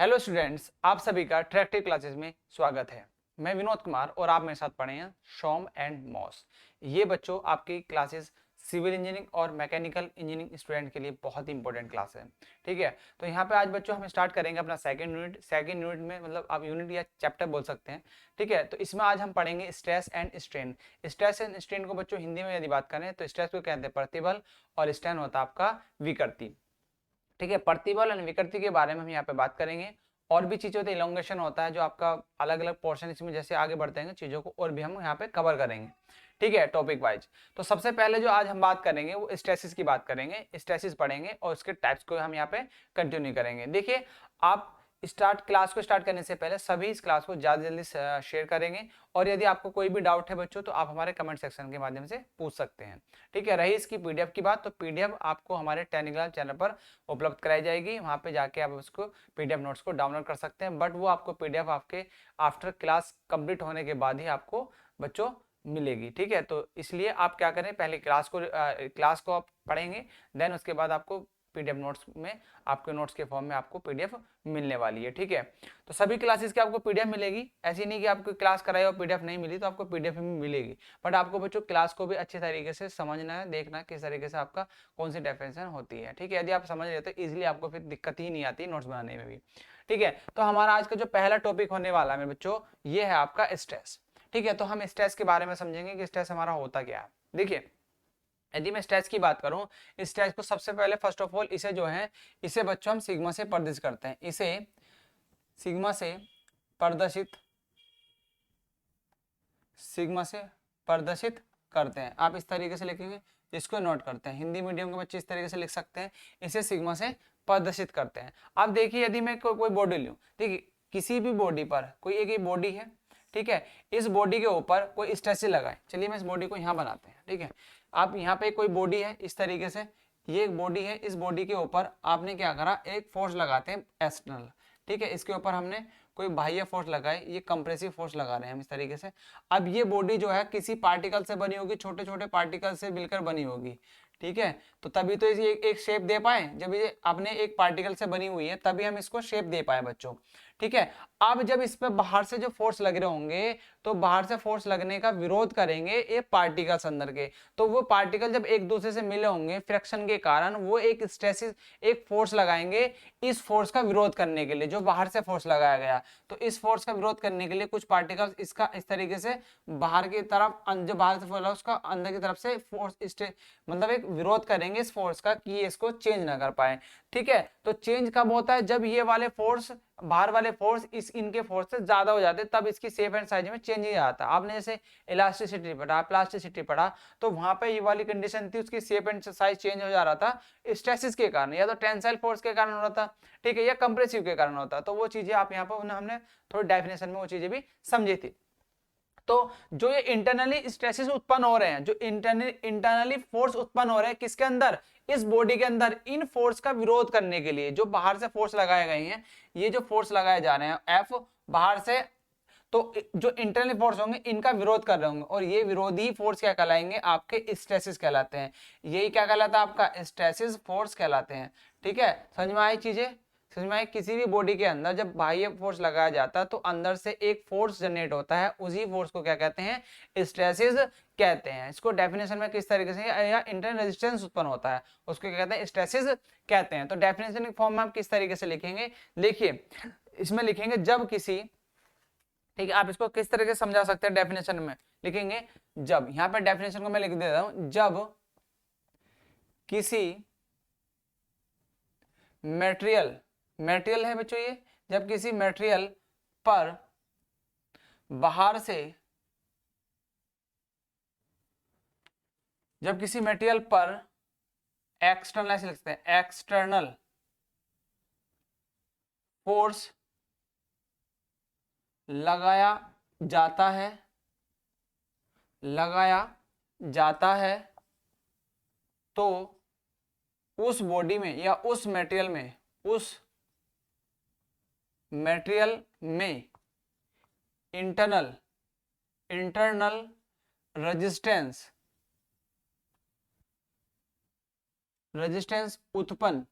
Hello students, आप सभी का ट्रैक्टिव क्लासेस में स्वागत है। मैं विनोद कुमार और आप मेरे साथ पढ़े हैं शॉम एंड मॉस। ये बच्चों आपकी क्लासेस सिविल इंजीनियरिंग और मैकेनिकल इंजीनियरिंग स्टूडेंट के लिए बहुत ही इंपॉर्टेंट क्लास है। ठीक है, तो यहाँ पे आज बच्चों हम स्टार्ट करेंगे अपना सेकंड यूनिट में, मतलब आप यूनिट या चैप्टर बोल सकते हैं। ठीक है, तो इसमें आज हम पढ़ेंगे stress and strain. Stress and strain को बच्चों हिंदी में यदि बात करें तो स्ट्रेस को कहते हैं प्रतिबल और स्ट्रेन होता है आपका विकृति। ठीक है, प्रतिबल और विकृति के बारे में हम यहाँ पे बात करेंगे। और भी चीजें होती है, इलोंगेशन होता है जो आपका अलग अलग पोर्शन, इसमें जैसे आगे बढ़ते हैं चीजों को और भी हम यहाँ पे कवर करेंगे। ठीक है, टॉपिक वाइज। तो सबसे पहले जो आज हम बात करेंगे वो स्ट्रेसिस की बात करेंगे, स्ट्रेसिस पढ़ेंगे और उसके टाइप्स को हम यहाँ पे कंटिन्यू करेंगे। देखिए, आप क्लास को स्टार्ट करने से पहले सभी इस क्लास को ज्यादा जल्दी शेयर करेंगे। और यदि आपको कोई भी डाउट है बच्चों तो आप हमारे कमेंट सेक्शन के माध्यम से पूछ सकते हैं। ठीक है, रही इसकी पीडीएफ की बात, तो पीडीएफ आपको हमारे टेलीग्राम चैनल पर उपलब्ध कराई जाएगी। वहां पे जाके आप उसको पीडीएफ नोट्स को डाउनलोड कर सकते हैं, बट वो आपको पीडीएफ आपके आफ्टर क्लास कंप्लीट होने के बाद ही आपको बच्चों मिलेगी। ठीक है, तो इसलिए आप क्या करें, पहले क्लास को आप पढ़ेंगे, देन उसके बाद आपको पीडीएफ नोट्स में, आपके नोट्स के फॉर्म में आपको पीडीएफ मिलने वाली है। ठीक है, तो सभी क्लासेस की आपको पीडीएफ मिलेगी। ऐसी नहीं कि आपको क्लास कराई और पीडीएफ नहीं मिली, तो आपको पीडीएफ भी मिलेगी। बट आपको बच्चों क्लास को भी अच्छे तरीके से समझना है, देखना है किस तरीके से आपका कौन सी डेफिनेशन होती है। ठीक है, यदि आप समझ रहे तो इजिली आपको फिर दिक्कत ही नहीं आती नोट्स बनाने में भी। ठीक है, तो हमारा आज का जो पहला टॉपिक होने वाला है मेरे बच्चों, ये है आपका स्ट्रेस। ठीक है, तो हम स्ट्रेस के बारे में समझेंगे कि स्ट्रेस हमारा होता क्या है। देखिए, यदि मैं स्ट्रेस की बात करूं, स्ट्रेस को सबसे पहले फर्स्ट ऑफ ऑल इसे जो है, इसे बच्चों हम सिग्मा से प्रदर्शित करते हैं। इसे सिग्मा से प्रदर्शित सिग्मा से प्रदर्शित करते हैं। आप इस तरीके से लिखेंगे, इसको नोट करते हैं। हिंदी मीडियम के बच्चे इस तरीके से लिख सकते हैं, इसे सिग्मा से प्रदर्शित करते हैं। अब देखिए, यदि मैं कोई बॉडी लूं, देखिए किसी भी बॉडी पर कोई एक बॉडी है। ठीक है, इस बॉडी के ऊपर कोई स्ट्रेस लगाए। चलिए मैं इस बॉडी को यहाँ बनाते हैं। ठीक है, आप यहाँ पे कोई बॉडी है इस तरीके से, ये एक बॉडी है, इस बॉडी के ऊपर आपने क्या करा, एक फोर्स लगाते हैं एक्सटर्नल। ठीक है, इसके ऊपर हमने कोई बाह्य फोर्स लगाए, ये कंप्रेसिव फोर्स लगा रहे हैं हम इस तरीके से। अब ये बॉडी जो है किसी पार्टिकल से बनी होगी, छोटे छोटे पार्टिकल से मिलकर बनी होगी। ठीक है, तो तभी तो ये एक शेप दे पाए, जब ये अपने एक पार्टिकल से बनी हुई है तभी हम इसको शेप दे पाए बच्चों। ठीक है, अब जब इस पे बाहर से जो फोर्स लग रहे होंगे, तो बाहर से फोर्स लगने का विरोध करेंगे ये पार्टिकल्स अंदर के। तो वो पार्टिकल जब एक दूसरे से मिले होंगे फ्रिक्शन के कारण, वो एक स्ट्रेसिस, एक फोर्स लगाएंगे इस फोर्स का विरोध करने के लिए, जो बाहर से फोर्स लगाया गया। तो इस फोर्स का विरोध करने के लिए कुछ पार्टिकल्स इसका इस तरीके से बाहर की तरफ, जो बाहर से फोर्स उसका अंदर की तरफ से फोर्स मतलब एक विरोध करेंगे इस फोर्स का, कि इसको चेंज ना कर पाए। ठीक है, तो चेंज कब होता है, जब ये वाले फोर्स, बाहर वाले फोर्स इनके फोर्स से ज्यादा हो जाते हैं, तब इसकी शेप एंड साइज में चेंज ही आता है। आपने जैसे इलास्टिसिटी पढ़ा, प्लास्टिसिटी पढ़ा, तो वहां पे ये वाली कंडीशन थी, उसकी शेप एंड साइज चेंज हो जा रहा था स्ट्रेसिस के कारण, या तो टेंसाइल फोर्स के कारण हो रहा था। ठीक है, या कंप्रेसिव के कारण होता है। तो वो चीजें आप यहाँ पर हमने थोड़ी डेफिनेशन में वो चीजें भी समझी थी। तो जो ये इंटरनली स्ट्रेसेस उत्पन्न हो रहे हैं, जो इंटरनली फोर्स उत्पन्न हो रहे हैं किसके अंदर, इस बॉडी के अंदर, इन फोर्स का विरोध करने के लिए जो बाहर से फोर्स लगाए गए हैं, ये जो फोर्स लगाए जा रहे हैं एफ बाहर से, तो जो इंटरनल फोर्स होंगे इनका विरोध कर रहे होंगे, और ये विरोधी फोर्स क्या कहलाएंगे, आपके स्ट्रेसेस कहलाते हैं। यही क्या कहलाता है, आपका स्ट्रेसेस फोर्स कहलाते हैं। ठीक है, समझ में आई चीजें, समझ में आई। किसी भी बॉडी के अंदर जब बाह्य फोर्स लगाया जाता है तो अंदर से एक फोर्स जनरेट होता है, उसी फोर्स को क्या कहते हैं, स्ट्रेसेस कहते हैं। इसको डेफिनेशन में किस तरीके से, या इंटरनल रेजिस्टेंस उत्पन्न होता है उसको क्या कहते हैं, स्ट्रेसेस कहते हैं। तो डेफिनेशन के फॉर्म में हम किस तरीके से लिखेंगे, देखिए इसमें लिखेंगे जब किसी, ठीक है, आप इसको किस तरह से समझा सकते हैं, डेफिनेशन में लिखेंगे जब, यहां पर डेफिनेशन को मैं लिख देता हूं, जब किसी मटेरियल है बच्चों ये, जब किसी मटेरियल पर बाहर से, जब किसी मटेरियल पर एक्सटर्नल, ऐसे लिखते हैं, एक्सटर्नल फोर्स लगाया जाता है तो उस बॉडी में या उस मटेरियल में इंटरनल रेजिस्टेंस उत्पन्न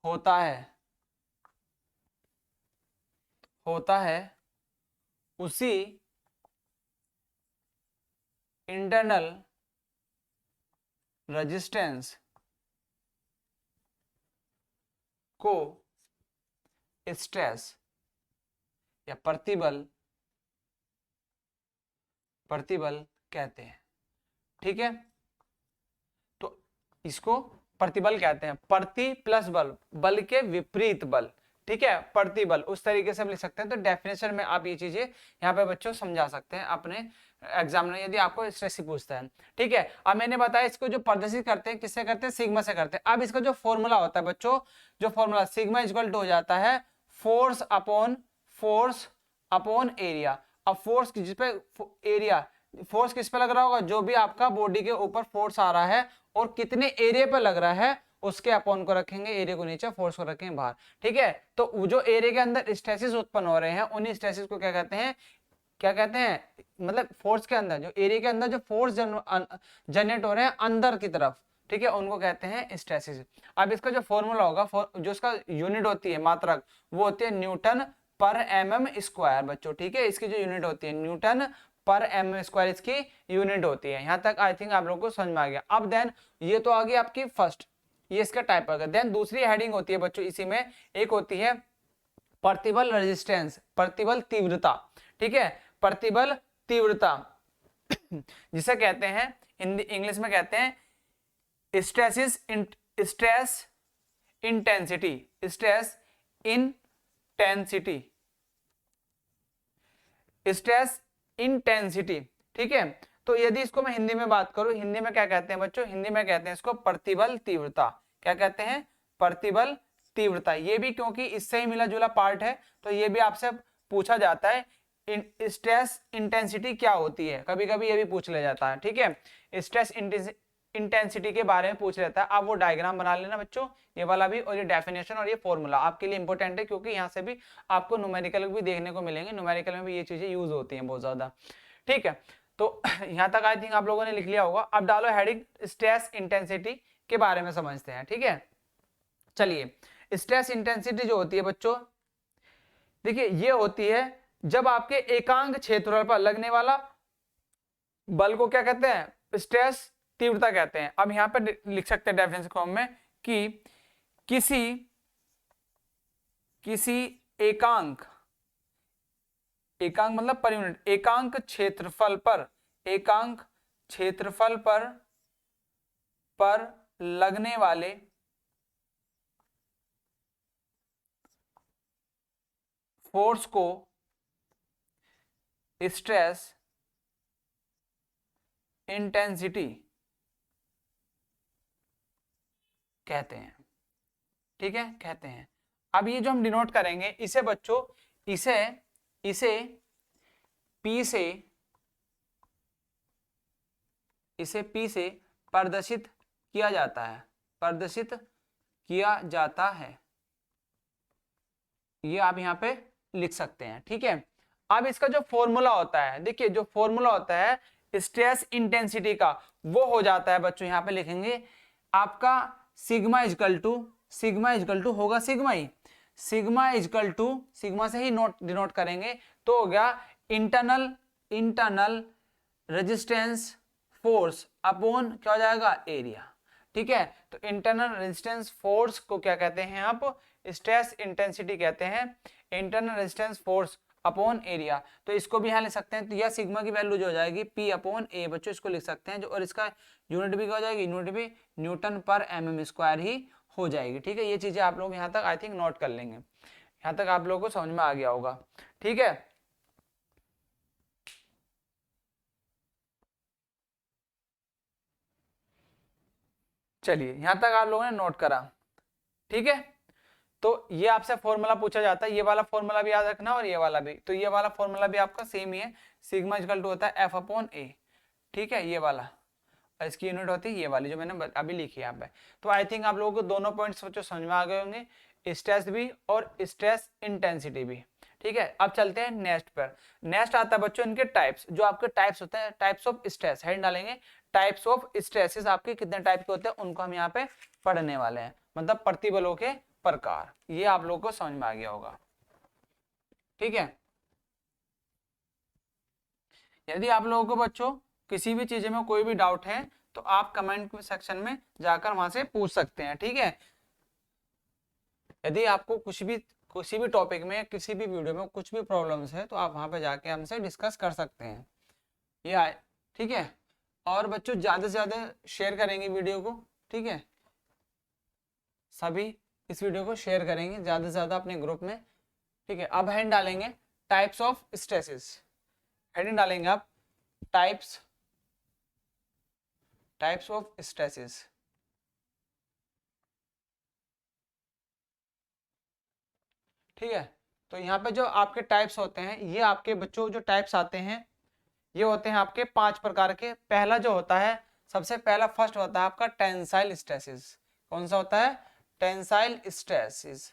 होता है। होता है उसी इंटरनल रेजिस्टेंस को स्ट्रेस या प्रतिबल कहते हैं। ठीक है, तो इसको प्रतिबल कहते हैं। प्रति प्लस बल, बल के विपरीत बल। ठीक है, प्रतिबल उस तरीके से हम लिख सकते हैं। तो डेफिनेशन में आप ये चीजें यहाँ पे बच्चों समझा सकते हैं अपने एग्जाम में, यदि आपको स्ट्रेस पूछता है। ठीक है, अब मैंने बताया इसको जो प्रदर्शित करते हैं किससे करते हैं, सिग्मा से करते हैं। अब इसका जो फॉर्मूला होता है बच्चों, जो फॉर्मूला सिग्मा इक्वल टू हो जाता है फोर्स अपॉन एरिया। अब फोर्स जिसपे एरिया, फोर्स किस पे लग रहा होगा, जो भी आपका बॉडी के ऊपर फोर्स आ रहा है और कितने एरिया पे लग रहा है उसके अपॉन को रखेंगे, एरिया को नीचे, फोर्स को रखेंगे बाहर। ठीक है, तो जो एरिया के अंदर स्ट्रेसेस उत्पन्न हो रहे हैं उन्हीं स्ट्रेसेस को क्या कहते हैं, मतलब फोर्स के अंदर, जो एरिया के अंदर जो फोर्स जनरेट हो रहे हैं अंदर की तरफ, ठीक है, उनको कहते हैं स्ट्रेसेस। अब इसका जो फॉर्मूला होगा, जो इसका यूनिट होती है, मात्रक, वो होती है न्यूटन पर एमएम स्क्वायर बच्चों। ठीक है, इसकी जो यूनिट होती है न्यूटन पर एमएम स्क्वायर इसकी यूनिट होती है। यहां तक आई थिंक आप लोगों को समझ में आ गया। अब देन ये तो आ गई आपकी फर्स्ट, ये इसका टाइप आ गया। देन दूसरी हेडिंग होती है बच्चों इसी में, एक होती है प्रतिबल रेजिस्टेंस, प्रतिबल तीव्रता। ठीक है, प्रतिबल तीव्रता जिसे कहते हैं हिंदी इंग्लिश में कहते हैं स्ट्रेस इंटेंसिटी, स्ट्रेस इंटेंसिटी। ठीक है, तो यदि इसको मैं हिंदी में बात करूं, हिंदी में क्या कहते हैं बच्चों, हिंदी में कहते हैं इसको प्रतिबल तीव्रता। क्या कहते हैं, प्रतिबल तीव्रता। ये भी क्योंकि इससे ही मिला जुला पार्ट है, तो ये भी आपसे पूछा जाता है स्ट्रेस इंटेंसिटी क्या होती है, कभी कभी ये भी पूछ लिया जाता है। ठीक है, स्ट्रेस इंटेंसिटी के बारे में पूछ लेता है। आप वो डायग्राम बना लेना बच्चों, ये वाला भी, और ये डेफिनेशन और ये फॉर्मूला आपके लिए इंपॉर्टेंट है, क्योंकि यहाँ से भी आपको न्यूमेरिकल भी देखने को मिलेंगे, न्यूमेरिकल में भी ये चीजें यूज होती हैं बहुत ज्यादा। ठीक है, तो यहाँ तक आई थिंक आप लोगों ने लिख लिया होगा। अब डालो हेडिंग स्ट्रेस इंटेंसिटी के बारे में समझते हैं। ठीक है, चलिए, स्ट्रेस इंटेंसिटी जो होती है बच्चों, देखिए ये होती है जब आपके एकांक क्षेत्रफल पर लगने वाला बल को क्या कहते हैं, स्ट्रेस तीव्रता कहते हैं। अब यहां पर लिख सकते हैं डेफिनेशन फॉर्म में कि किसी एकांक मतलब पर यूनिट, एकांक क्षेत्रफल पर लगने वाले फोर्स को स्ट्रेस इंटेंसिटी कहते हैं। ठीक है, कहते हैं। अब ये जो हम डिनोट करेंगे इसे बच्चों, इसे P से प्रदर्शित किया जाता है, ये आप यहाँ पे लिख सकते हैं। ठीक है, अब इसका जो फॉर्मूला होता है, देखिए जो फॉर्मूला होता है स्ट्रेस इंटेंसिटी का, वो हो जाता है बच्चों, यहाँ पे लिखेंगे आपका सिग्मा इजकल टू होगा सिग्मा से ही डिनोट करेंगे, तो हो गया इंटरनल रेजिस्टेंस फोर्स अपॉन क्या हो जाएगा, एरिया। ठीक है, तो इंटरनल रेजिस्टेंस फोर्स को क्या कहते हैं आप, स्ट्रेस इंटेंसिटी कहते हैं, internal resistance force upon area. तो इसको भी यहाँ लिख सकते हैं, तो यह सिग्मा की वैल्यू जो हो जाएगी P अपॉन A बच्चों, इसको लिख सकते हैं जो, और इसका यूनिट भी क्या हो जाएगी, यूनिट भी न्यूटन पर एमएम स्क्वायर ही हो जाएगी। ठीक है, ये चीजें आप लोग यहाँ तक आई थिंक नोट कर लेंगे, यहाँ तक आप लोगों को समझ में आ गया होगा। ठीक है, चलिए यहाँ तक आप लोगों ने नोट करा। ठीक है, तो ये आपसे फॉर्मूला पूछा जाता है, ये वाला फॉर्मूला भी याद रखना और ये वाला भी, तो ये वाला फॉर्मूला भी आपका सेम ही है, सिग्मा इक्वल टू होता है F अपॉन A। ठीक है, ये वाला, और इसकी यूनिट होती है ये वाली जो मैंने अभी लिखी है यहाँ पे। तो आई थिंक आप लोगों को दोनों पॉइंट्स बच्चों समझ में आ गए होंगे, स्ट्रेस भी और स्ट्रेस इंटेंसिटी भी। ठीक है, अब चलते हैं नेक्स्ट पर। नेक्स्ट आता है बच्चों इनके टाइप्स, जो आपके टाइप्स होते हैं, टाइप्स ऑफ स्ट्रेस, हेड डालेंगे टाइप्स ऑफ स्ट्रेसेस आपके कितने टाइप के होते हैं उनको हम यहाँ पे पढ़ने वाले हैं, मतलब प्रतिबलों के प्रकार। ये आप लोगों को समझ में आ गया होगा। ठीक है। यदि आप लोगों को बच्चों किसी भी चीज में कोई भी डाउट है तो आप कमेंट सेक्शन में जाकर वहां से पूछ सकते हैं, ठीक है। यदि आपको कुछ भी किसी भी टॉपिक में किसी भी वीडियो में कुछ भी प्रॉब्लम्स है तो आप वहां पे जाके हमसे डिस्कस कर सकते हैं, ये आए, ठीक है। और बच्चों ज़्यादा से ज़्यादा शेयर करेंगे वीडियो को, ठीक है। सभी इस वीडियो को शेयर करेंगे ज़्यादा से ज़्यादा अपने ग्रुप में, ठीक है। अब हेड डालेंगे टाइप्स ऑफ स्ट्रेसेस, हेडिंग डालेंगे आप टाइप्स टाइप्स ऑफ स्ट्रेसेस, ठीक है। तो यहाँ पे जो आपके टाइप्स होते हैं, ये आपके बच्चों जो टाइप्स आते हैं ये होते हैं आपके 5 प्रकार के। पहला जो होता है, सबसे पहला फर्स्ट होता है आपका टेंसाइल स्ट्रेसेस। कौन सा होता है? Tensile stresses.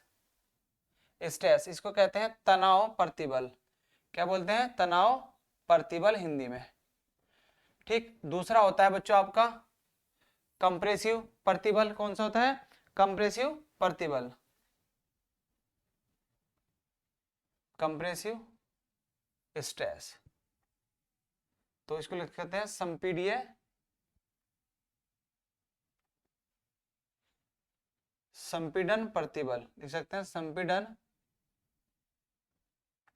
स्ट्रेस इसको कहते हैं तनाव प्रतिबल। क्या बोलते हैं? तनाव प्रतिबल हिंदी में, ठीक। दूसरा होता है बच्चों आपका कंप्रेसिव प्रतिबल। कौन सा होता है? कंप्रेसिव प्रतिबल, कंप्रेसिव स्ट्रेस। तो इसको लिख सकते हैं संपीडीय संपीडन प्रतिबल, लिख सकते हैं संपीडन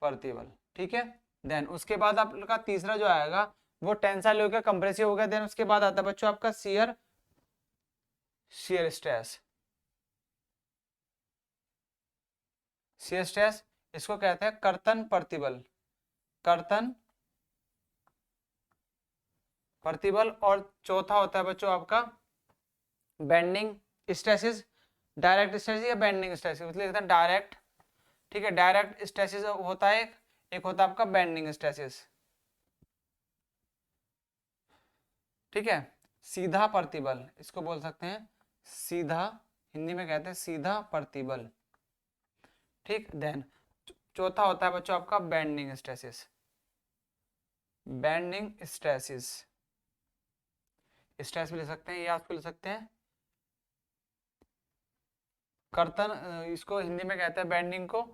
प्रतिबल, ठीक है। देन उसके बाद आपका तीसरा जो आएगा वो टेंसाइल हो गया, कंप्रेसिव हो गया। देन उसके बाद आता है बच्चों आपका shear shear stress. Shear stress इसको कहते हैं कर्तन प्रतिबल, कर्तन प्रतिबल। और चौथा होता है बच्चों आपका बेंडिंग स्ट्रेसेस, डायरेक्ट स्ट्रेसेस या बेंडिंग स्ट्रेसेस, मतलब कहते हैं डायरेक्ट, ठीक है। डायरेक्ट स्ट्रेसेस होता है एक होता है आपका बेंडिंग स्ट्रेसेस, ठीक है। सीधा प्रतिबल इसको बोल सकते हैं, सीधा, हिंदी में कहते हैं सीधा प्रतिबल, ठीक। देन चौथा होता है बच्चों आपका bending stresses, bending stresses. Stress भी ले सकते हैं या आपको ले सकते हैं कर्तन, इसको हिंदी में कहते हैं बेंडिंग को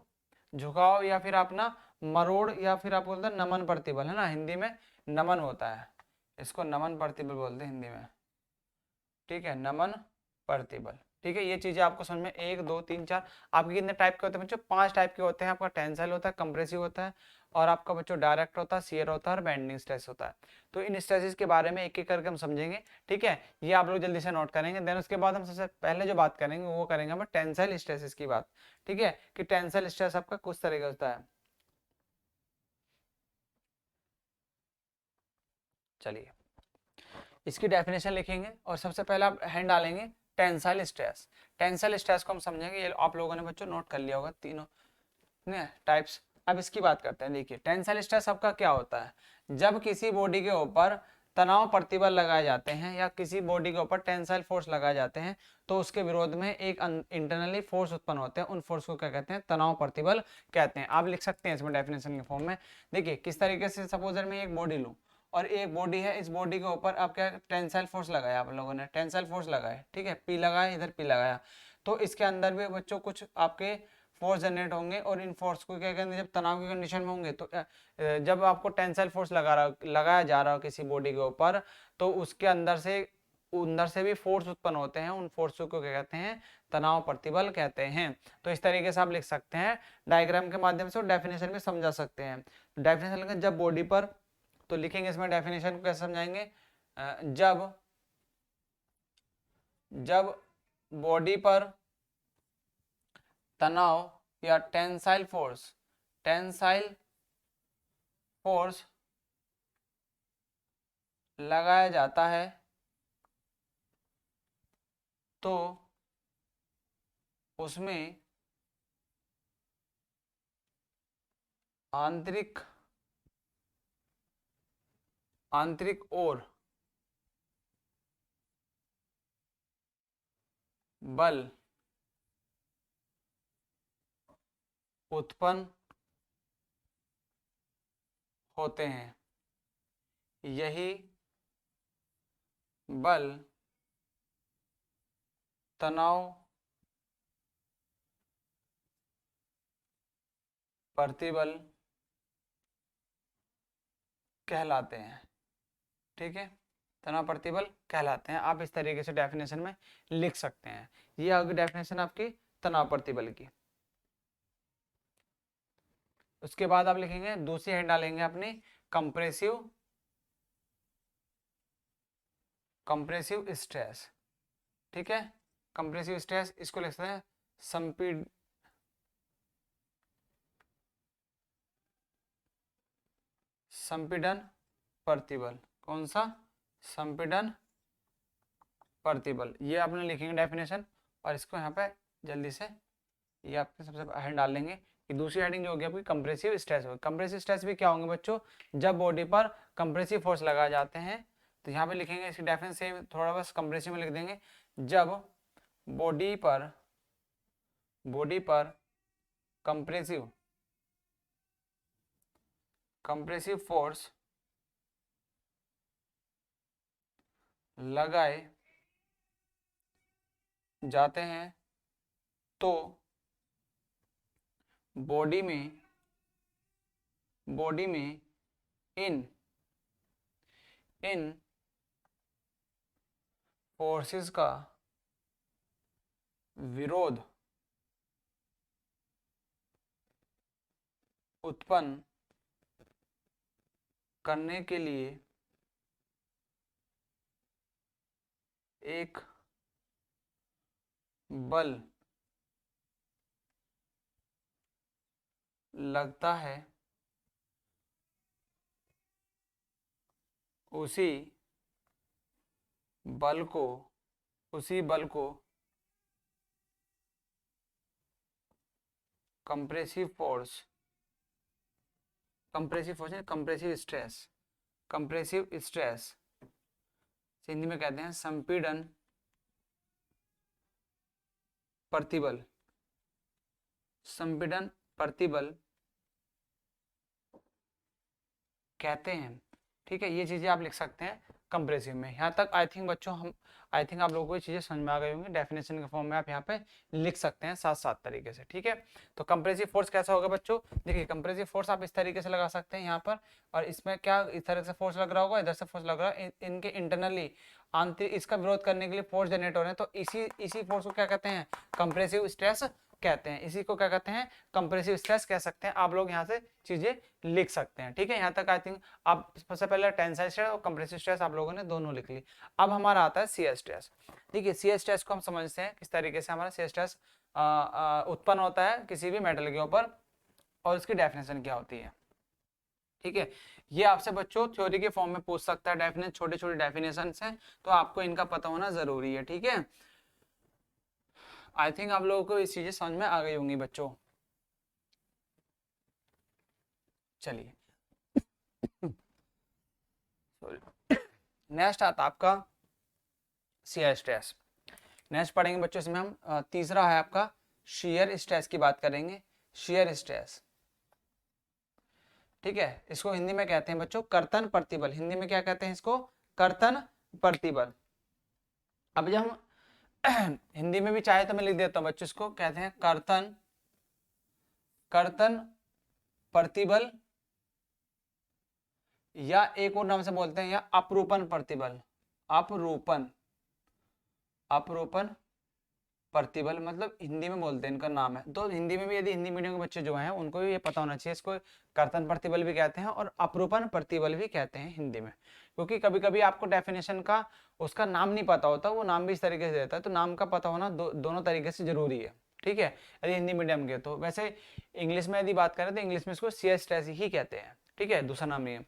झुकाव, या फिर अपना मरोड़, या फिर आप बोलते हैं नमन प्रतिबल, है ना। हिंदी में नमन होता है, इसको नमन प्रतिबल बोलते हैं हिंदी में, ठीक है। नमन प्रतिबल, ठीक है। ये चीजें आपको समझ में, 1 2 3 4 आपके कितने टाइप के होते हैं बच्चों? 5 टाइप के होते हैं। आपका टेंसाइल होता है, कंप्रेसिव होता है, और आपका बच्चों डायरेक्ट होता है, शियर होता है, और बेंडिंग स्ट्रेस होता है। तो इन स्ट्रेसेस के बारे में एक एक करके हम समझेंगे, ठीक है। ये आप लोग जल्दी से नोट करेंगे। देन उसके बाद हम सबसे पहले जो बात करेंगे वो करेंगे हम टेंसाइल स्ट्रेसेस की बात, ठीक है, कि टेंसाइल स्ट्रेस आपका कुछ तरह का होता है। चलिए इसकी डेफिनेशन लिखेंगे और सबसे पहले आप हैंड डालेंगे टेंसाइल स्ट्रेस। टेंसाइल स्ट्रेस को हम समझेंगे, ये आप लोगों ने बच्चों नोट कर लिया होगा तीनों ने टाइप्स। अब इसकी बात करते हैं। देखिए टेंसाइल स्ट्रेस आपका क्या होता है? जब किसी बॉडी के ऊपर तनाव प्रतिबल लगाए जाते हैं या किसी बॉडी के ऊपर टेंसाइल फोर्स लगाए जाते हैं तो उसके विरोध में एक इंटरनली फोर्स उत्पन्न होते हैं, उन फोर्स को क्या कहते हैं? तनाव प्रतिबल कहते हैं। आप लिख सकते हैं इसमें डेफिनेशन के फॉर्म में। देखिए किस तरीके से, सपोज मैं एक बॉडी लूँ और एक बॉडी है, इस बॉडी के ऊपर आप क्या टेंसाइल फोर्स लगाया, आप लोगों ने टेंसाइल फोर्स लगाया, ठीक है, पी लगाया, इधर पी लगाया, तो इसके अंदर भी बच्चों कुछ आपके फोर्स जनरेट होंगे और इन फोर्स को क्या करेंगे? जब तनाव की कंडीशन में होंगे तो जब आपको टेंसाइल फोर्स लगाया जा रहा हो किसी बॉडी के ऊपर तो उसके अंदर से भी फोर्स उत्पन्न होते हैं, उन फोर्स को क्या कहते हैं? तनाव प्रतिबल कहते हैं। तो इस तरीके से आप लिख सकते हैं डायग्राम के माध्यम से और डेफिनेशन में समझा सकते हैं। डेफिनेशन लिखें जब बॉडी पर, तो लिखेंगे इसमें डेफिनेशन को कैसे समझाएंगे? जब जब बॉडी पर तनाव या टेंसाइल फोर्स लगाया जाता है तो उसमें आंतरिक और बल उत्पन्न होते हैं। यही बल तनाव प्रतिबल कहलाते हैं। ठीक है, तनाव प्रतिबल कहलाते हैं। आप इस तरीके से डेफिनेशन में लिख सकते हैं। ये आगे डेफिनेशन आपकी तनाव प्रतिबल की। उसके बाद आप लिखेंगे, दूसरी हेड डालेंगे अपनी कंप्रेसिव स्ट्रेस। ठीक है, कंप्रेसिव स्ट्रेस, इसको लिख सकते हैं संपीड़न प्रतिबल। कौन सा? संपीड़न प्रतिबल। ये आपने लिखेंगे डेफिनेशन, और इसको यहाँ पे जल्दी से ये आपके सबसे हेड डाल लेंगे कि दूसरी हेडिंग जो होगी आपकी कंप्रेसिव स्ट्रेस होगी। कंप्रेसिव स्ट्रेस भी क्या होंगे बच्चों? जब बॉडी पर कंप्रेसिव फोर्स लगाए जाते हैं। तो यहाँ पे लिखेंगे इसकी डेफिनेशन से थोड़ा बस कंप्रेसिव में लिख देंगे, जब बॉडी पर कंप्रेसिव फोर्स लगाए जाते हैं तो बॉडी में इन फोर्सेस का विरोध उत्पन्न करने के लिए एक बल लगता है, उसी बल को कंप्रेसिव स्ट्रेस हिंदी में कहते हैं संपीड़न प्रतिबल कहते हैं। ठीक है, ये चीजें आप लिख सकते हैं कंप्रेसिव में। यहाँ तक आई थिंक बच्चों आप लोगों को ये चीजें समझ में आ गई होंगी। डेफिनेशन के फॉर्म में आप यहाँ पे लिख सकते हैं साथ तरीके से। ठीक है, तो कंप्रेसिव फोर्स कैसा होगा बच्चों? देखिए, कंप्रेसिव फोर्स आप इस तरीके से लगा सकते हैं यहाँ पर, और इसमें क्या इस तरह से फोर्स लग रहा होगा, इधर से फोर्स लग रहा है, इनके इंटरनली आंतरिक इसका विरोध करने के लिए फोर्स जनरेट हो रहे हैं। तो इसी फोर्स को क्या कहते हैं? कंप्रेसिव स्ट्रेस कहते हैं। इसी को क्या कहते हैं? कंप्रेसिव स्ट्रेस कह सकते हैं। आप लोग यहाँ से चीजें लिख सकते हैं। ठीक है, यहाँ तक आई थिंक आप सबसे पहले टेंसाइल स्ट्रेस और कंप्रेसिव स्ट्रेस आप लोगों ने दोनों लिख ली। अब हमारा आता है शियर स्ट्रेस। देखिए, शियर स्ट्रेस को हम समझते हैं किस तरीके से हमारा शियर स्ट्रेस उत्पन्न होता है किसी भी मेटल के ऊपर, और उसकी डेफिनेशन क्या होती है। ठीक है, ये आपसे बच्चों थ्योरी के फॉर्म में पूछ सकता है। डेफिनेशन छोटे डेफिनेशन हैं, तो आपको इनका पता होना जरूरी है। ठीक है, आई थिंक आप लोगों को इस चीजें समझ में आ गई होंगी बच्चों। चलिए, नेक्स्ट आता आपका शियर स्ट्रेस। नेक्स्ट पढ़ेंगे बच्चों, इसमें हम तीसरा है आपका शियर स्ट्रेस की बात करेंगे। शियर स्ट्रेस, ठीक है, इसको हिंदी में कहते हैं बच्चों कर्तन प्रतिबल। हिंदी में क्या कहते हैं इसको? कर्तन प्रतिबल। अब जब हम हिंदी में भी चाहे तो मैं लिख देता हूं बच्चों, इसको कहते हैं कर्तन प्रतिबल, या एक और नाम से बोलते हैं या अपरूपण प्रतिबल। अपरूपण प्रतिबल मतलब हिंदी में बोलते हैं, इनका नाम है। तो हिंदी में भी यदि हिंदी मीडियम के बच्चे जो हैं उनको भी ये पता होना चाहिए, इसको कर्तन प्रतिबल भी कहते हैं और अपरूपण प्रतिबल भी कहते हैं हिंदी में। क्योंकि कभी कभी आपको डेफिनेशन का उसका नाम नहीं पता होता, वो नाम भी इस तरीके से देता है, तो नाम का पता होना दोनों तरीके से जरूरी है। ठीक है, यदि हिंदी मीडियम के, तो वैसे इंग्लिश में यदि बात करें तो इंग्लिश में इसको शियर स्ट्रेस ही कहते हैं। ठीक है, दूसरा नाम ये।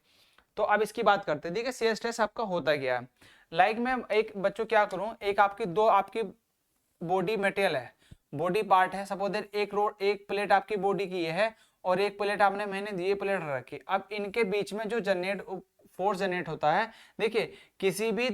तो अब इसकी बात करते हैं। देखिए, शियर स्ट्रेस आपका होता क्या है। लाइक मैं एक बच्चों क्या करूं, एक आपकी बॉडी मटेरियल है, बॉडी पार्ट है, सपोज दैट एक प्लेट आपकी बॉडी की ये है और एक प्लेट मैंने ये प्लेट रखी। अब इनके बीच में जो फोर्स जनरेट होता है, देखिए किसी भी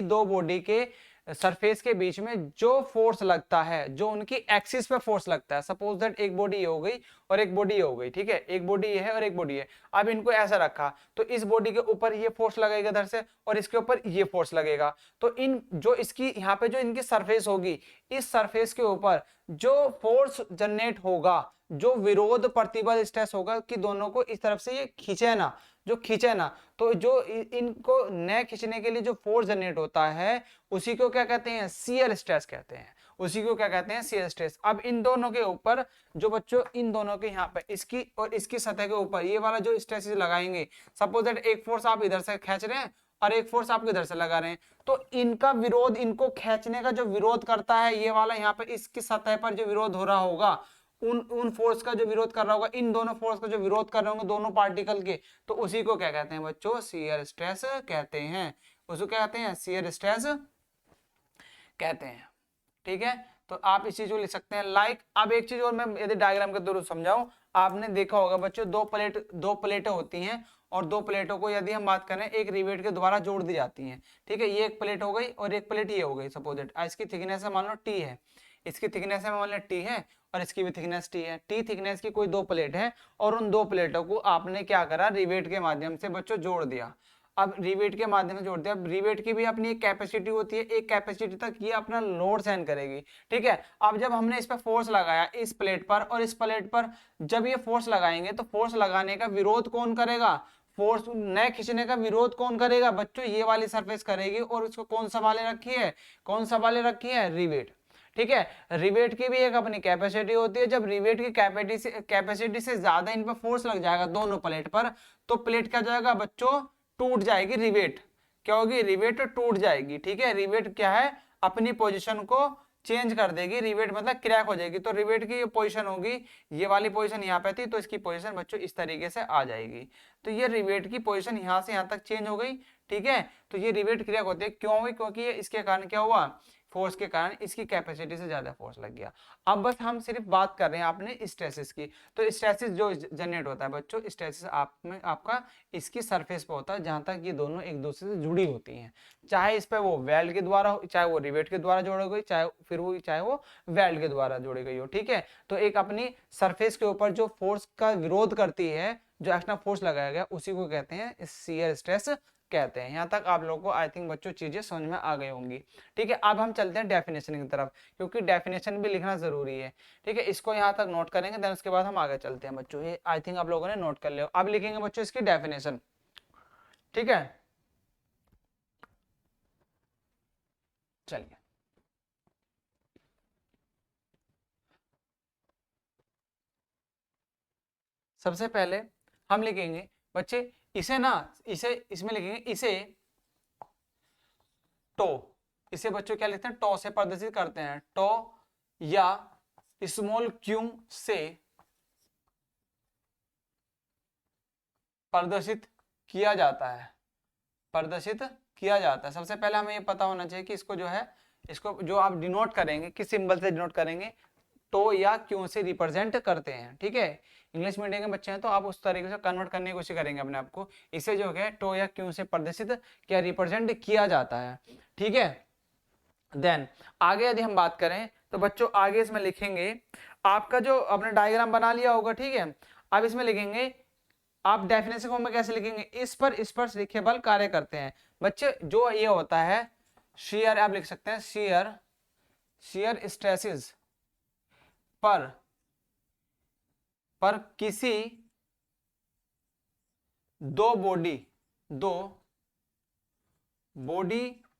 दो बॉडी के सरफेस के बीच में जो फोर्स लगता है, जो उनकी एक्सिस पे फोर्स लगता है, सपोज दैट एक बॉडी ये हो गई और एक बॉडी ये हो गई। ठीक है, एक बॉडी ये है और एक बॉडी है। अब इनको ऐसा रखा तो इस बॉडी के ऊपर ये फोर्स लगेगा इधर से और इसके ऊपर ये फोर्स लगेगा। तो इन जो इसकी यहाँ पे जो इनकी सरफेस होगी, इस सरफेस के ऊपर जो फोर्स जनरेट होगा, जो विरोध प्रतिबल स्ट्रेस होगा कि दोनों को इस तरफ से ये खींचे ना, जो खींचे ना, तो जो इनको न खींचने के लिए जो फोर्स जनरेट होता है उसी को क्या कहते हैं, शियर स्ट्रेस कहते हैं, उसी को क्या कहते हैं, शियर स्ट्रेस। अब इन दोनों के ऊपर जो बच्चों, इन दोनों के यहाँ पे इसकी और इसकी सतह के ऊपर ये वाला जो स्ट्रेस लगाएंगे, सपोज दैट एक फोर्स आप इधर से खींच रहे हैं और एक फोर्स आपको इधर से लगा रहे हैं, तो इनका विरोध, इनको खींचने का जो विरोध करता है ये वाला यहाँ पे इसकी सतह पर जो विरोध हो रहा होगा, उन फोर्स का जो विरोध कर रहा होगा, इन दोनों फोर्स का जो विरोध कर रहे होंगे दोनों पार्टिकल के, तो उसी को क्या कहते हैं बच्चों, शियर स्ट्रेस कहते हैं, उसको क्या कहते हैं, शियर स्ट्रेस कहते हैं। ठीक है, तो आप इस चीज को लिख सकते हैं। लाइक अब एक चीज और मैं यदि डायग्राम के थ्रू समझाऊं, आपने देखा होगा बच्चों दो प्लेटें होती हैं और दो प्लेटों को यदि हम बात करें एक रिवेट के द्वारा जोड़ दी जाती हैं। ठीक है, ये एक प्लेट हो गई और एक प्लेट ये हो गई, सपोज दैट इसकी थिकनेस मान लो टी है, इसकी थिकनेस मान लो टी है और इसकी भी थिकनेस टी है, टी थिकनेस की कोई दो प्लेट है और उन दो प्लेटों को आपने क्या करा, रिवेट के माध्यम से बच्चों जोड़ दिया। अब रिवेट के माध्यम से जोड़ दिया, रिवेट की भी अपनी एक कैपेसिटी होती है, एक कैपेसिटी तक ये अपना लोड सहन करेगी। ठीक है, अब जब हमने इस पर फोर्स लगाया इस प्लेट पर और इस प्लेट पर, जब ये फोर्स लगाएंगे तो फोर्स लगाने का विरोध कौन करेगा, फोर्स न खींचने का विरोध कौन करेगा बच्चों, ये वाली सरफेस करेगी। और इसको कौन संभाले रखी है, कौन संभाले रखी है, रिवेट। ठीक है, रिवेट की भी एक अपनी कैपेसिटी होती है, जब रिवेट की कैपेसिटी से ज्यादा इन पर फोर्स लग जाएगा दोनों प्लेट पर, तो प्लेट क्या जाएगा बच्चों, टूट जाएगी, रिवेट क्या होगी, रिवेट टूट जाएगी। ठीक है, रिवेट क्या है, अपनी पोजीशन को चेंज कर देगी, रिवेट मतलब क्रैक हो जाएगी। तो रिवेट की ये पोजीशन होगी, ये वाली पोजीशन यहाँ पे थी तो इसकी पोजीशन बच्चों इस तरीके से आ जाएगी। तो ये रिवेट की पोजीशन यहाँ से यहाँ तक चेंज हो गई। ठीक है, तो ये रिवेट क्रैक होती है, क्यों हुई, क्योंकि ये इसके कारण क्या हुआ, फोर्स के कारण इसकी कैपेसिटी से ज्यादा फोर्स लग गया। अब बस हम सिर्फ बात कर रहे हैं आपने स्ट्रेसेस की, तो स्ट्रेसेस जो जनरेट होता है बच्चों, स्ट्रेसेस आप में आपका इसकी सरफेस पे होता है जहां तक ये दोनों एक दूसरे से जुड़ी होती हैं, चाहे इस पे वो वेल्ड के द्वारा हो, चाहे वो रिवेट के द्वारा जोड़ी गई, चाहे वो वेल्ड के द्वारा जोड़ी गई हो। ठीक है, तो एक अपनी सरफेस के ऊपर जो फोर्स का विरोध करती है, जो एक्स्ट्रा फोर्स लगाया गया, उसी को कहते हैं शियर स्ट्रेस कहते हैं। यहाँ तक आप लोगों को आई थिंक बच्चों चीजें समझ में आ गई होंगी। ठीक है, अब हम चलते हैं डेफिनेशन की तरफ, क्योंकि डेफिनेशन भी लिखना जरूरी है। ठीक है, इसको यहाँ तक नोट करेंगे, देन उसके बाद हम आगे चलते हैं बच्चों। ये आई थिंक आप लोगों ने नोट कर लिया। अब लिखेंगे बच्चों इसकी डेफिनेशन। ठीक है, चलिए सबसे पहले हम लिखेंगे बच्चे इसे ना, इसे इसमें लिखेंगे इसे टो, इसे बच्चों क्या लिखते हैं, टो से प्रदर्शित करते हैं, टो या स्मॉल क्यू से प्रदर्शित किया जाता है, प्रदर्शित किया जाता है। सबसे पहले हमें ये पता होना चाहिए कि इसको जो है, इसको जो आप डिनोट करेंगे किस सिंबल से डिनोट करेंगे, टो या क्यों से रिप्रेजेंट करते हैं। ठीक है, इंग्लिश मीडियम के बच्चे हैं तो आप उस तरीके से कन्वर्ट करने की कोशिश करेंगे अपने आप को, इसे जो है टो या क्यों से प्रदर्शित क्या रिप्रेजेंट किया जाता है। ठीक है, देन आगे यदि हम बात करें तो बच्चों आगे इसमें लिखेंगे, आपका जो आपने डायग्राम बना लिया होगा। ठीक है, अब इसमें लिखेंगे, आप डेफिनेशन फॉर्म में कैसे लिखेंगे, इस पर स्पर्श रेखीय बल कार्य करते हैं। बच्चे जो ये होता है शियर, आप लिख सकते हैं शियर स्ट्रेसेस पर किसी दो बॉडी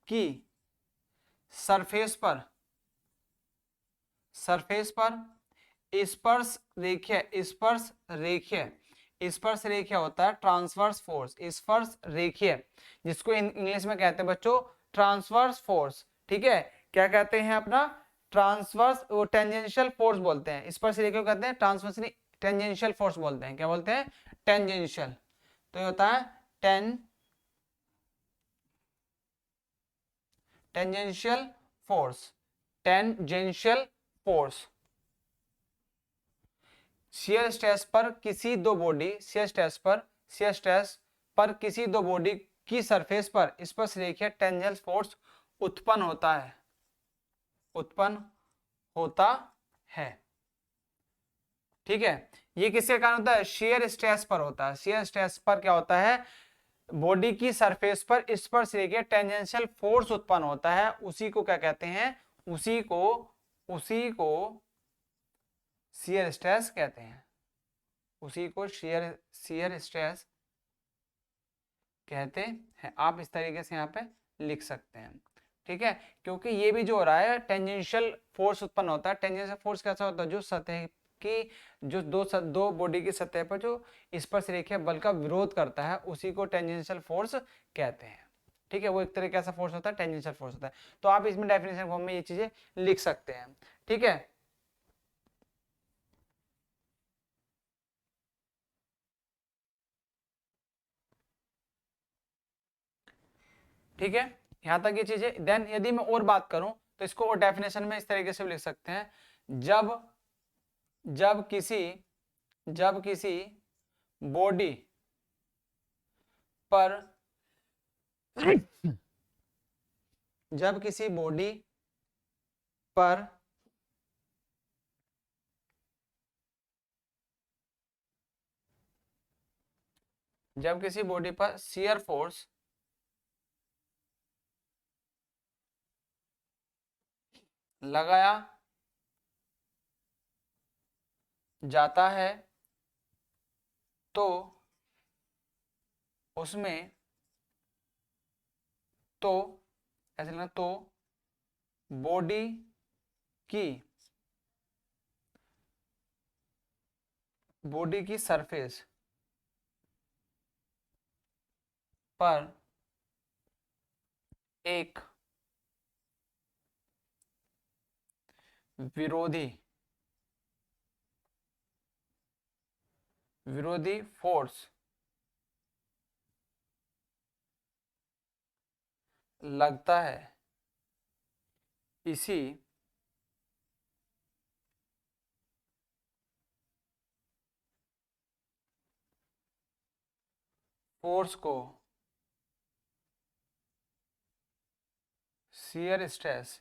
की सरफेस पर स्पर्श रेखीय होता है ट्रांसवर्स फोर्स, स्पर्श रेखीय, जिसको इंग्लिश में कहते हैं बच्चों ट्रांसवर्स फोर्स। ठीक है, क्या कहते हैं अपना, ट्रांसवर्स, वो टेंजेंशियल फोर्स बोलते हैं, स्पर्श रेखीय को कहते हैं ट्रांसवर्स, टेंजेंशियल फोर्स बोलते हैं, क्या बोलते हैं, टेंजेंशियल। तो ये होता है टेंजेंशियल फोर्स। शियर स्ट्रेस पर किसी दो बॉडी, शियर स्ट्रेस पर किसी दो बॉडी की सरफेस पर स्पर्श रेखीय टेंजेंशियल फोर्स उत्पन्न होता है। ठीक है, ये किसके कारण होता है, शियर स्ट्रेस पर होता है। शियर स्ट्रेस पर क्या होता है, बॉडी की सरफेस पर स्पर्श रेखीय टेंजेंशियल फोर्स उत्पन्न होता है, उसी को क्या कहते हैं, उसी को शियर स्ट्रेस कहते हैं, उसी को शियर शियर स्ट्रेस कहते हैं। आप इस तरीके से यहाँ पे लिख सकते हैं, ठीक है। क्योंकि ये भी जो हो रहा है टेंजेंशियल फोर्स उत्पन्न होता है। टेंजेंशियल फोर्स कैसा होता है, जो सतह की जो दो बॉडी की सतह पर जो स्पर्श रेखीय बल का विरोध करता है उसी को टेंजेंशियल फोर्स कहते हैं, ठीक है। वो एक तरह का ऐसा फोर्स होता है, टेंजेंशियल फोर्स होता है। तो आप इसमें डेफिनेशन फॉर्म में ये चीजें लिख सकते हैं, ठीक है। ठीक है, यहां तक ये चीजें। देन यदि मैं और बात करूं तो इसको और डेफिनेशन में इस तरीके से भी लिख सकते हैं। जब किसी जब किसी बॉडी पर जब किसी बॉडी पर जब किसी बॉडी पर शियर फोर्स लगाया जाता है तो उसमें तो ऐसे लिखना, तो बॉडी की सरफेस पर एक विरोधी फोर्स लगता है, इसी फोर्स को शियर स्ट्रेस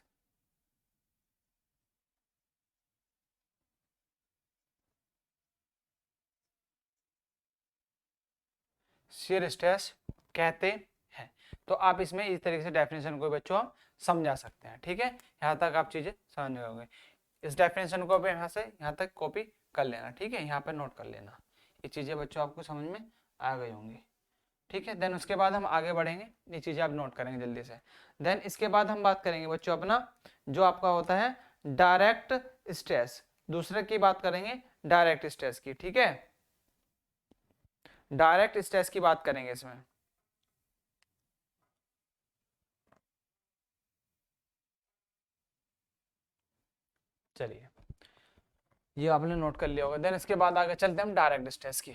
कहते हैं। तो आप इसमें इस तरीके से डेफिनेशन को बच्चों आप समझा सकते हैं, ठीक है। यहाँ तक आप चीजें समझ गए। इस डेफिनेशन को भी यहाँ से यहाँ तक कॉपी कर लेना, ठीक है, यहाँ पर नोट कर लेना। ये चीजें बच्चों आपको समझ में आ गई होंगी, ठीक है। देन उसके बाद हम आगे बढ़ेंगे, ये चीजें आप नोट करेंगे जल्दी से। देन इसके बाद हम बात करेंगे बच्चों अपना जो आपका होता है डायरेक्ट स्ट्रेस। दूसरे की बात करेंगे डायरेक्ट स्ट्रेस की, ठीक है। डायरेक्ट स्ट्रेस की बात करेंगे इसमें। चलिए, ये आपने नोट कर लिया होगा। देन इसके बाद आगे चलते हैं हम डायरेक्ट स्ट्रेस की।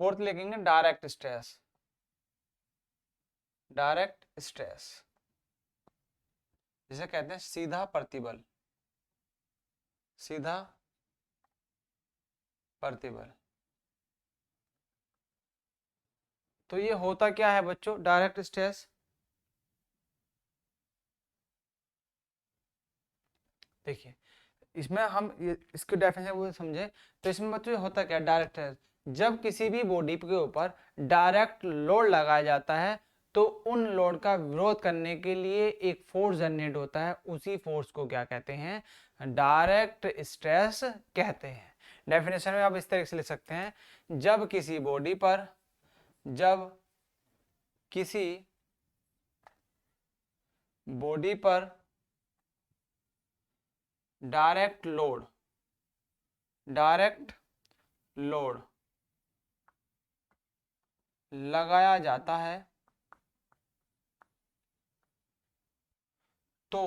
फोर्थ लिखेंगे डायरेक्ट स्ट्रेस। डायरेक्ट स्ट्रेस जिसे कहते हैं सीधा प्रतिबल, सीधा प्रतिबल। तो ये होता क्या है बच्चों डायरेक्ट स्ट्रेस, देखिए इसमें हम इसके डेफिनेशन वो समझे। तो इसमें बच्चों होता क्या डायरेक्ट स्ट्रेस, जब किसी भी बॉडी के ऊपर डायरेक्ट लोड लगाया जाता है तो उन लोड का विरोध करने के लिए एक फोर्स जनरेट होता है, उसी फोर्स को क्या कहते हैं, डायरेक्ट स्ट्रेस कहते हैं। डेफिनेशन में आप इस तरीके से लिख सकते हैं, जब किसी बॉडी पर जब किसी बॉडी पर डायरेक्ट लोड लगाया जाता है तो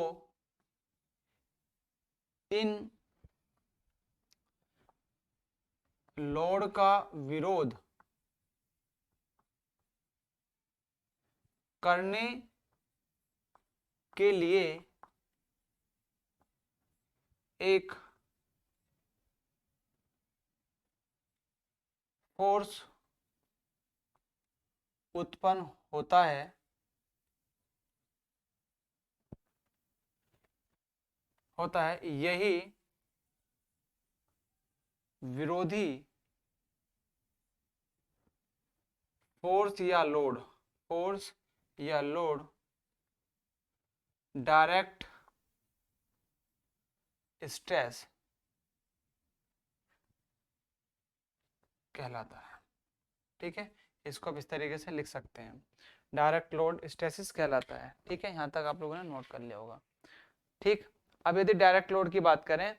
इन लोड का विरोध करने के लिए एक फोर्स उत्पन्न होता है, यही विरोधी फोर्स या लोड डायरेक्ट स्ट्रेस कहलाता है। ठीक है, इसको आप इस तरीके से लिख सकते हैं, डायरेक्ट लोड स्ट्रेसिस कहलाता है। ठीक है, यहाँ तक आप लोगों ने नोट कर लिया होगा। ठीक, अब यदि डायरेक्ट लोड की बात करें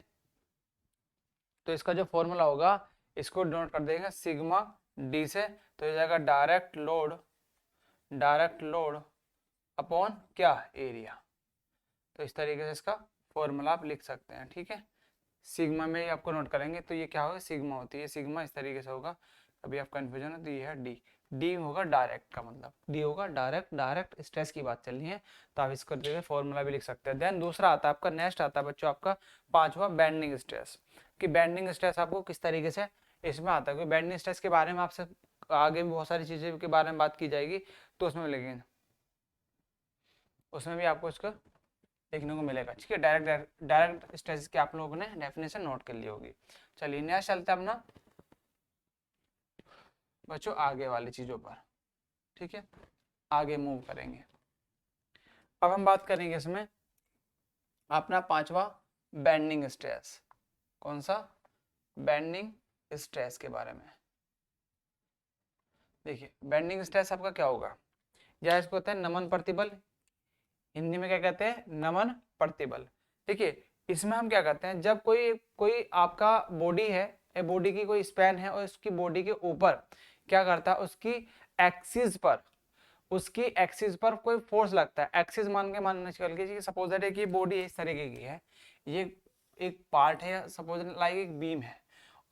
तो इसका जो फॉर्मूला होगा इसको नोट कर देंगे सिग्मा डी से, तो ये जाएगा डायरेक्ट लोड अपॉन क्या, एरिया। तो इस तरीके से इसका फॉर्मूला आप लिख सकते हैं। ठीक है, सिग्मा में ही आपको नोट करेंगे तो ये क्या होगा, सिग्मा होती है, सिग्मा इस तरीके से होगा। अभी आप कंफ्यूजन है तो ये है डी, डी होगा डायरेक्ट का मतलब, डी होगा डायरेक्ट स्ट्रेस की बात चल रही है, तो आप इसको फॉर्मूला भी लिख सकते हैं। देन दूसरा आता है आपका, नेक्स्ट आता है बच्चों आपका पांचवा, बेंडिंग स्ट्रेस। कि बेंडिंग स्ट्रेस आपको किस तरीके से इसमें आता है, क्योंकि बेंडिंग स्ट्रेस के बारे में आपसे आगे भी बहुत सारी चीजें के बारे में बात की जाएगी, तो उसमें लिखेंगे, उसमें भी आपको इसका देखने को मिलेगा। ठीक है, डायरेक्ट स्ट्रेस की आप लोगों ने डेफिनेशन नोट कर ली होगी। चलिए नेक्स्ट चलते हैं अपना बच्चों आगे वाली चीजों पर। ठीक है, आगे मूव करेंगे। अब हम बात करेंगे इसमें अपना पांचवा, बेंडिंग स्ट्रेस। कौन सा, बेंडिंग स्ट्रेस के बारे में। देखिए बेंडिंग स्ट्रेस आपका क्या होगा, या इसको कहते हैं नमन प्रतिबल, हिंदी में क्या कहते हैं, नमन प्रतिबल। देखिए इसमें हम क्या करते हैं, जब कोई कोई आपका बॉडी है, बॉडी की कोई स्पैन है और उसकी बॉडी के ऊपर क्या करता है, उसकी एक्सिस पर कोई फोर्स लगता है। एक्सिस मान चल के सपोज दैट कि बॉडी इस तरीके की है, ये एक पार्ट है, सपोज लाइक एक बीम है,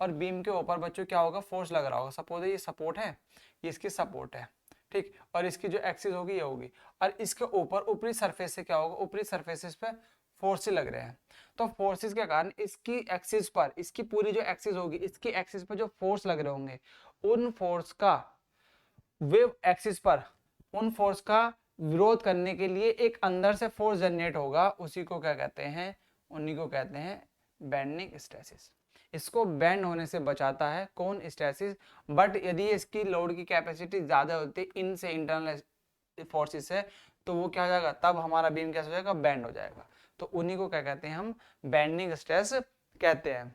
और बीम के ऊपर बच्चों क्या होगा, फोर्स लग रहा होगा। सपोज ये सपोर्ट है, ये इसकी सपोर्ट है, ठीक, और इसकी जो एक्सिस होगी ये होगी, और इसके ऊपर ऊपरी सरफेस से क्या होगा, ऊपरी सरफेसेस पे फोर्सेस लग रहे हैं। तो फोर्सेस के कारण इसकी एक्सिस पर, इसकी पूरी जो एक्सिस होगी, इसकी एक्सिस पर जो फोर्स लग रहे होंगे, उन फोर्स का वेव एक्सिस पर, उन फोर्स का विरोध करने के लिए एक अंदर से फोर्स जनरेट होगा, उसी को क्या कहते हैं, उन्हीं को कहते हैं बेंडिंग स्ट्रेसेस। इसको बेंड होने से बचाता है कौन, स्ट्रेसेस। बट यदि इसकी लोड की कैपेसिटी ज्यादा होती है इन से, इंटरनल फोर्सेस से, तो वो क्या हो जाएगा, तब हमारा बीम कैसे हो जाएगा, बेंड हो जाएगा। तो उन्हीं को क्या कहते हैं हम, बेंडिंग स्ट्रेस कहते हैं।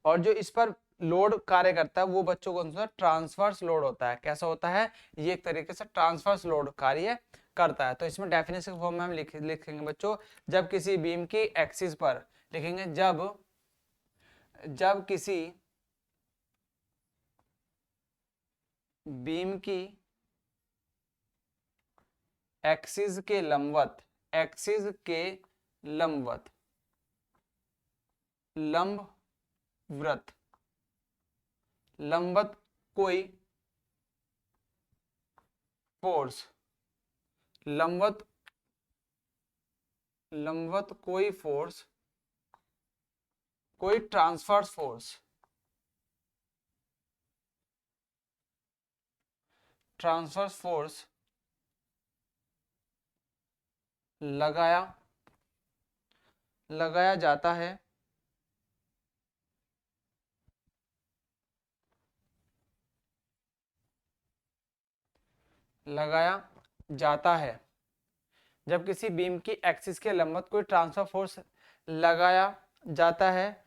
और जो इस पर लोड कार्य करता है वो बच्चों कौन सा, ट्रांसवर्स लोड होता है। कैसा होता है, ये एक तरीके से ट्रांसवर्स लोड कार्य करता है। तो इसमें डेफिनेशन फॉर्म में हम लिखेंगे बच्चों, जब किसी बीम की एक्सिस पर, लिखेंगे जब किसी बीम की एक्सिस के लंबवत, लंबवत कोई फोर्स, लंबवत कोई फोर्स, कोई ट्रांसवर्स फोर्स लगाया जाता है, जब किसी बीम की एक्सिस के लंबवत कोई ट्रांसफर फोर्स लगाया जाता है,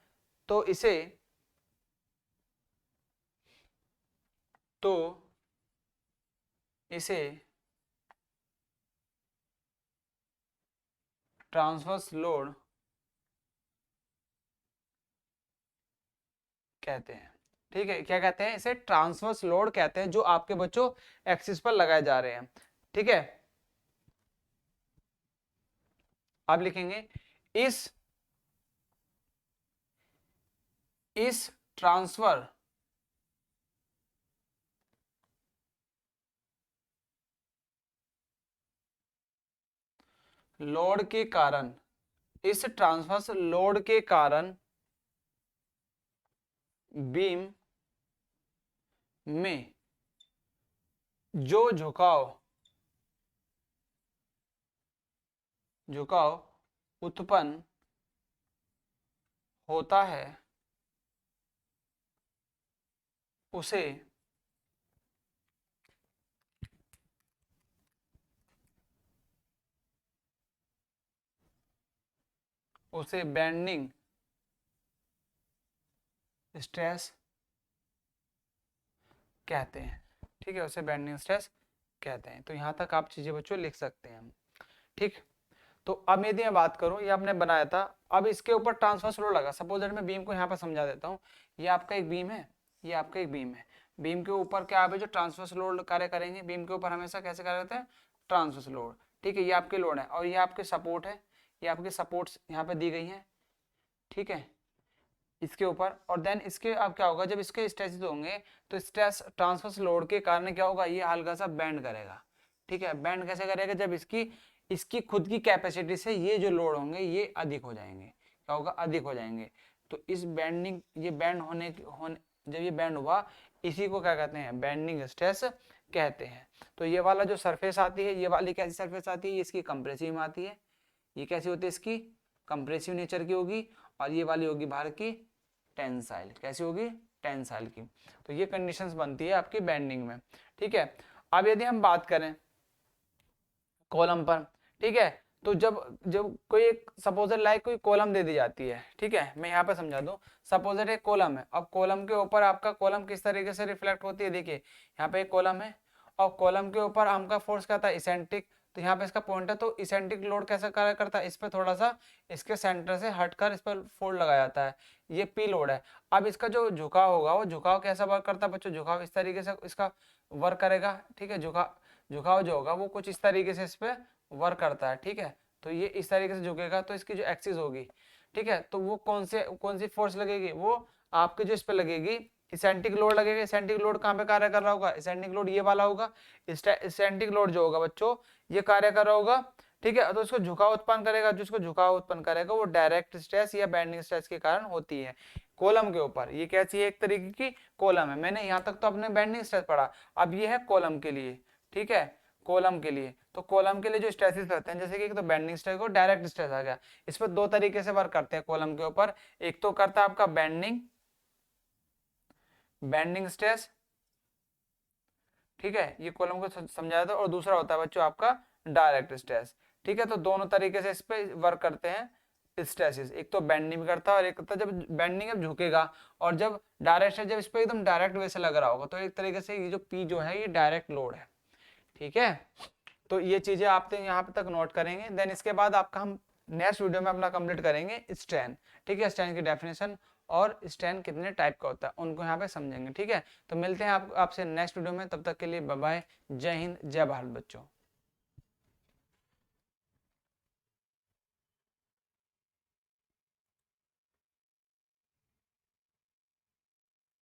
तो इसे ट्रांसवर्स लोड कहते हैं। ठीक है, क्या कहते हैं, इसे ट्रांसवर्स लोड कहते हैं, जो आपके बच्चों एक्सिस पर लगाए जा रहे हैं। ठीक है, आप लिखेंगे इस ट्रांसफर लोड के कारण, इस ट्रांसवर्स लोड के कारण बीम में जो झुकाव उत्पन्न होता है, उसे बेंडिंग स्ट्रेस कहते हैं। ठीक है, उसे बेंडिंग स्ट्रेस कहते हैं। तो यहाँ तक आप चीजें बच्चों लिख सकते हैं। ठीक, तो अब यदि मैं बात करूं, ये आपने बनाया था, अब इसके ऊपर ट्रांसवर्स लोड लगा। सपोज दैट मैं बीम को यहाँ पर समझा देता हूँ। ये आपका एक बीम है, ये आपका एक बीम है। बीम के ऊपर क्या आप जो ट्रांसवर्स लोड कार्य करेंगे, बीम के ऊपर हमेशा कैसे कार्य करते हैं, ट्रांसवर्स लोड। ठीक है, ये आपके लोड है और ये आपके सपोर्ट है, ये आपके सपोर्ट्स यहाँ पे दी गई है। ठीक है, इसके ऊपर, और देन इसके अब क्या होगा, जब इसके स्ट्रेसेस होंगे तो स्ट्रेस ट्रांसवर्स लोड के कारण क्या होगा, ये हल्का सा बेंड करेगा। ठीक है, बेंड कैसे करेगा, जब इसकी इसकी खुद की कैपेसिटी से ये जो लोड होंगे ये अधिक हो जाएंगे। क्या होगा, अधिक हो जाएंगे। तो इस बेंडिंग, ये बेंड होने जब ये बेंड हुआ, इसी को क्या कहते हैं, बेंडिंग स्ट्रेस कहते हैं। तो ये वाला जो सरफेस आती है, ये वाली कैसी सरफेस आती है, ये इसकी कंप्रेसिव में आती है। ये कैसी होती है, इसकी कंप्रेसिव नेचर की होगी, और ये वाली होगी बाहर की टेंसाइल। कैसी होगी, टेंसाइल की। तो ये कंडीशंस बनती है आपकी बेंडिंग में। ठीक है, अब यदि हम बात करें कॉलम पर, ठीक है, तो जब जब कोई एक सपोजर लाइक कोई कॉलम दे दी जाती है, ठीक है, मैं यहाँ पे समझा दूं, सपोजर एक कॉलम है। अब कॉलम के ऊपर आपका कॉलम किस तरीके से रिफ्लेक्ट होती है, देखिए यहाँ पे एक कॉलम है और कॉलम के ऊपर आपका फोर्स क्या था, इसेंट्रिक। तो यहाँ पे इसका पॉइंट है, तो इसेंट्रिक लोड कैसा कार्य करता है, इस पर थोड़ा सा इसके सेंटर से हटकर इस पर फोल्ड लगाया जाता है, ये पी लोड है। अब इसका जो झुकाव होगा, वो झुकाव कैसा वर्क करता है बच्चों, झुकाव इस तरीके से इसका वर्क करेगा। ठीक है, झुकाव जो होगा वो कुछ इस तरीके से इस पे वर्क करता है। ठीक है, तो ये इस तरीके से झुकेगा, तो इसकी जो एक्सिस होगी, ठीक है, तो वो कौन सी फोर्स लगेगी, वो आपके जो इस पे लगेगी, इसेंट्रिक लोड लगेगा। इसेंट्रिक लोड कहाँ पे कार्य कर रहा होगा, इसेंट्रिक लोड ये वाला होगा। इसेंट्रिक लोड जो होगा बच्चों, ये कार्य कर रहा होगा। ठीक है, तो इसको झुकाव उत्पन्न करेगा, जिसको झुकाव उत्पन्न करेगा वो डायरेक्ट स्ट्रेस या बेंडिंग स्ट्रेस के कारण होती है कॉलम के ऊपर। ये कैसी है, एक तरीके की कॉलम है। मैंने यहाँ तक तो अपने बेंडिंग स्ट्रेस पढ़ा, अब ये है कॉलम के लिए। ठीक है, कॉलम के लिए, तो कॉलम के लिए जो स्ट्रेसेस रहते हैं, जैसे कि एक तो बेंडिंग स्ट्रेस को डायरेक्ट स्ट्रेस आ गया, इस पर दो तरीके से वर्क करते हैं कॉलम के ऊपर। एक तो करता है आपका बेंडिंग स्ट्रेस, ठीक है, ये कॉलम को समझाया था, और दूसरा होता है बच्चों आपका डायरेक्ट स्ट्रेस। ठीक है, तो दोनों तरीके से इस पे वर्क करते हैं स्ट्रेसेस। एक तो बेंडिंग करता है और एक होता है जब बेंडिंग जब झुकेगा, और जब डायरेक्ट स्ट्रेस जब इस पे एकदम डायरेक्ट वे से लग रहा होगा, तो एक तरीके से ये जो पी जो है ये डायरेक्ट लोड है। ठीक है, तो ये चीजें आप तो यहाँ पे तक नोट करेंगे। देन इसके बाद आपका हम नेक्स्ट वीडियो में अपना कंप्लीट करेंगे स्ट्रेन। ठीक है, स्ट्रेन की डेफिनेशन और स्ट्रेन कितने टाइप का होता है उनको यहाँ पे समझेंगे। ठीक है, तो मिलते हैं आपसे नेक्स्ट वीडियो में, तब तक के लिए बाय बाय, जय हिंद, जय भारत बच्चों।